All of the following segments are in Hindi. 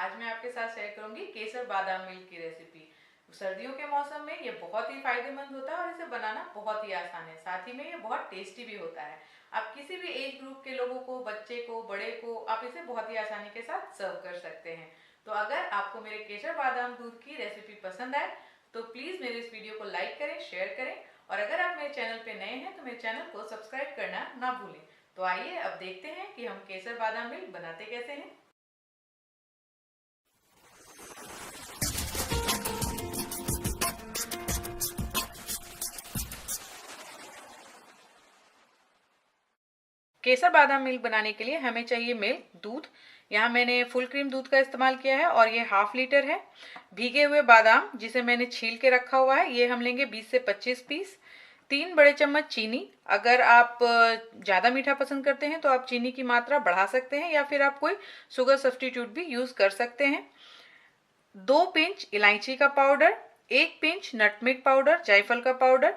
आज मैं आपके साथ शेयर करूंगी केसर बादाम मिल्क की रेसिपी। सर्दियों के मौसम में ये बहुत ही फायदेमंद होता है और इसे बनाना बहुत ही आसान है। साथ ही में ये बहुत टेस्टी भी होता है। आप किसी भी एज ग्रुप के लोगों को, बच्चे को, बड़े को, आप इसे बहुत ही आसानी के साथ सर्व कर सकते हैं। तो अगर आपको मेरे केसर बादाम दूध की रेसिपी पसंद आए तो प्लीज़ मेरे इस वीडियो को लाइक करें, शेयर करें और अगर आप मेरे चैनल पे नए हैं तो मेरे चैनल को सब्सक्राइब करना ना भूलें। तो आइए अब देखते हैं कि हम केसर बादाम मिल्क बनाते कैसे हैं। केसर बादाम मिल्क बनाने के लिए हमें चाहिए मिल्क, दूध। यहाँ मैंने फुल क्रीम दूध का इस्तेमाल किया है और ये 1/2 लीटर है। भीगे हुए बादाम जिसे मैंने छील के रखा हुआ है, ये हम लेंगे 20 से 25 पीस। 3 बड़े चम्मच चीनी। अगर आप ज़्यादा मीठा पसंद करते हैं तो आप चीनी की मात्रा बढ़ा सकते हैं या फिर आप कोई शुगर सब्स्टिट्यूट भी यूज़ कर सकते हैं। 2 पिंच इलायची का पाउडर, 1 पिंच नटमेग पाउडर, जायफल का पाउडर,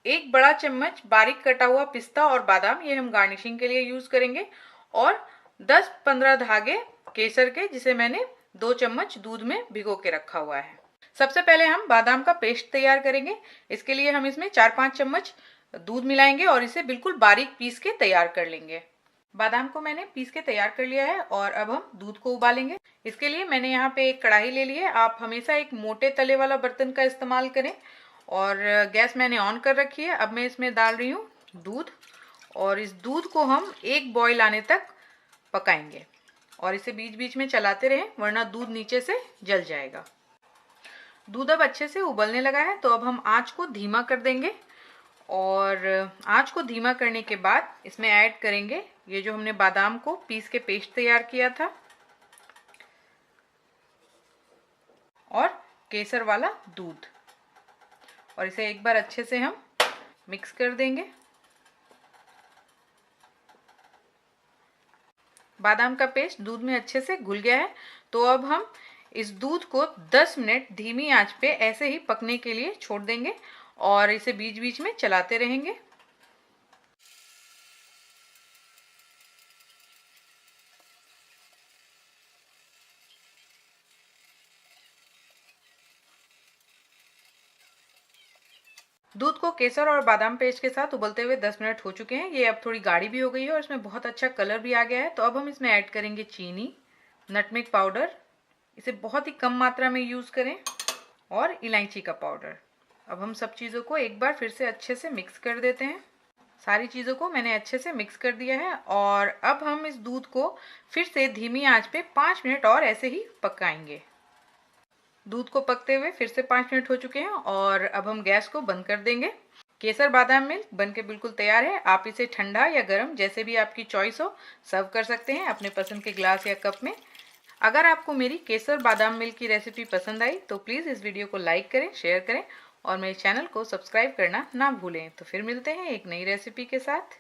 1 बड़ा चम्मच बारीक कटा हुआ पिस्ता और बादाम, ये हम गार्निशिंग के लिए यूज करेंगे, और 10-15 धागे केसर के जिसे मैंने 2 चम्मच दूध में भिगो के रखा हुआ है। सबसे पहले हम बादाम का पेस्ट तैयार करेंगे। इसके लिए हम इसमें 4-5 चम्मच दूध मिलाएंगे और इसे बिल्कुल बारीक पीस के तैयार कर लेंगे। बादाम को मैंने पीस के तैयार कर लिया है और अब हम दूध को उबालेंगे। इसके लिए मैंने यहाँ पे एक कढ़ाई ले ली है। आप हमेशा एक मोटे तले वाला बर्तन का इस्तेमाल करें और गैस मैंने ऑन कर रखी है। अब मैं इसमें डाल रही हूँ दूध और इस दूध को हम एक बॉईल आने तक पकाएंगे और इसे बीच बीच में चलाते रहें वरना दूध नीचे से जल जाएगा। दूध अब अच्छे से उबलने लगा है तो अब हम आंच को धीमा कर देंगे और आंच को धीमा करने के बाद इसमें ऐड करेंगे ये जो हमने बादाम को पीस के पेस्ट तैयार किया था और केसर वाला दूध, और इसे एक बार अच्छे से हम मिक्स कर देंगे। बादाम का पेस्ट दूध में अच्छे से घुल गया है तो अब हम इस दूध को 10 मिनट धीमी आंच पे ऐसे ही पकने के लिए छोड़ देंगे और इसे बीच बीच में चलाते रहेंगे। दूध को केसर और बादाम पेस्ट के साथ उबलते हुए 10 मिनट हो चुके हैं। ये अब थोड़ी गाढ़ी भी हो गई है और इसमें बहुत अच्छा कलर भी आ गया है। तो अब हम इसमें ऐड करेंगे चीनी, नटमेग पाउडर, इसे बहुत ही कम मात्रा में यूज करें, और इलायची का पाउडर। अब हम सब चीज़ों को एक बार फिर से अच्छे से मिक्स कर देते हैं। सारी चीज़ों को मैंने अच्छे से मिक्स कर दिया है और अब हम इस दूध को फिर से धीमी आंच पे 5 मिनट और ऐसे ही पकाएंगे। दूध को पकते हुए फिर से 5 मिनट हो चुके हैं और अब हम गैस को बंद कर देंगे। केसर बादाम मिल्क बनके बिल्कुल तैयार है। आप इसे ठंडा या गर्म जैसे भी आपकी चॉइस हो सर्व कर सकते हैं अपने पसंद के ग्लास या कप में। अगर आपको मेरी केसर बादाम मिल्क की रेसिपी पसंद आई तो प्लीज़ इस वीडियो को लाइक करें, शेयर करें और मेरे चैनल को सब्सक्राइब करना ना भूलें। तो फिर मिलते हैं एक नई रेसिपी के साथ।